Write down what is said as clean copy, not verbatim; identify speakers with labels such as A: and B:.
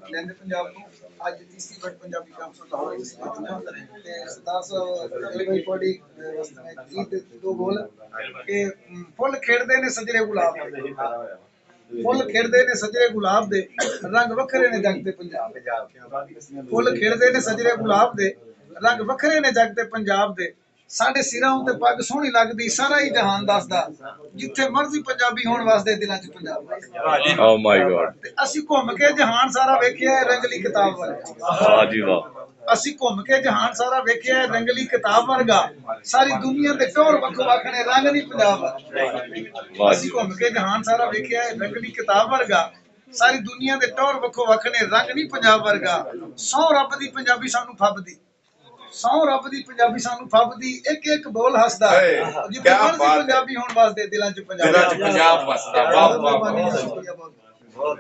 A: ਲਹਿੰਦੇ ਪੰਜਾਬ ਨੂੰ ਅੱਜ ਤੀਸਰੀ ਵਾਰ ਪੰਜਾਬੀ ਕਾਨਫਰੰਸ ਲਾਹੌਰ ਵਿੱਚ ਤੇ ਸਰਦਾਰ ਸਾਹਿਬ ਇਹ ਬੜੀ ਗੀਤ ਦੋ ਬੋਲ ਕਿ ਫੁੱਲ ਖੇਡਦੇ ਨੇ ਸਜਰੇ ਗੁਲਾਬ ਫੁੱਲ ਖੇਡਦੇ ਨੇ ਸਜਰੇ ਗੁਲਾਬ ਦੇ ਰੰਗ ਵੱਖਰੇ ਨੇ ਜਗ ਤੇ ਪੰਜਾਬ ਫੁੱਲ ਖੇਡਦੇ ਨੇ ਸਜਰੇ ਗੁਲਾਬ ਦੇ ਰੰਗ ਵੱਖਰੇ ਨੇ ਜਗ ਤੇ ਪੰਜਾਬ ਦੇ ਸਾਡੇ ਸਿਰਾਂ ਉਤੇ ਪੱਗ ਸੋਹਣੀ ਲੱਗਦੀ ਸਾਰਾ ਹੀ ਜਹਾਨ ਦੱਸਦਾ ਜਿੱਥੇ ਮਰਜ਼ੀ ਪੰਜਾਬੀ ਹੋਣ ਵਾਸਤੇ ਦਿਲਾਂ 'ਚ ਪੰਜਾਬ
B: ਓ ਮਾਈ ਗॉड
A: ਅਸੀਂ ਘੁੰਮ ਕੇ ਜਹਾਨ ਸਾਰਾ ਵੇਖਿਆ ਰੰਗਲੀ ਕਿਤਾਬ ਵਰਗਾ
B: ਵਾਹ ਜੀ ਵਾਹ
A: ਅਸੀਂ ਘੁੰਮ ਕੇ ਜਹਾਨ ਸਾਰਾ ਵੇਖਿਆ ਰੰਗਲੀ ਕਿਤਾਬ ਵਰਗਾ ਸਾਰੀ ਦੁਨੀਆ ਦੇ ਟੋਰ ਵੱਖੋ ਵੱਖ ਨੇ ਰੰਗ ਨਹੀਂ ਪੰਜਾਬ ਵਰਗਾ ਅਸੀਂ ਘੁੰਮ ਕੇ ਜਹਾਨ ਸਾਰਾ ਵੇਖਿਆ ਰੰਗਲੀ ਕਿਤਾਬ ਵਰਗਾ ਸਾਰੀ ਦੁਨੀਆ ਦੇ ਟੋਰ ਵੱਖੋ ਵੱਖ ਨੇ ਰੰਗ ਨਹੀਂ ਪੰਜਾਬ ਵਰਗਾ ਸੌ ਰੱਬ ਦੀ ਪੰਜਾਬੀ ਸਾਨੂੰ ਫੱਬਦੀ ਸੌ ਰੱਬ ਦੀ ਪੰਜਾਬੀ ਸਾਨੂੰ ਫੱਬਦੀ ਇੱਕ ਇੱਕ ਬੋਲ ਹੱਸਦਾ ਜਿੱਥੇ ਮਰਜ਼ੀ ਪੰਜਾਬੀ ਹੋਣ ਵਾਸਤੇ ਦਿਲਾਂ 'ਚ ਪੰਜਾਬ
C: ਵਸਦਾ। ਵਾਹ ਵਾਹ।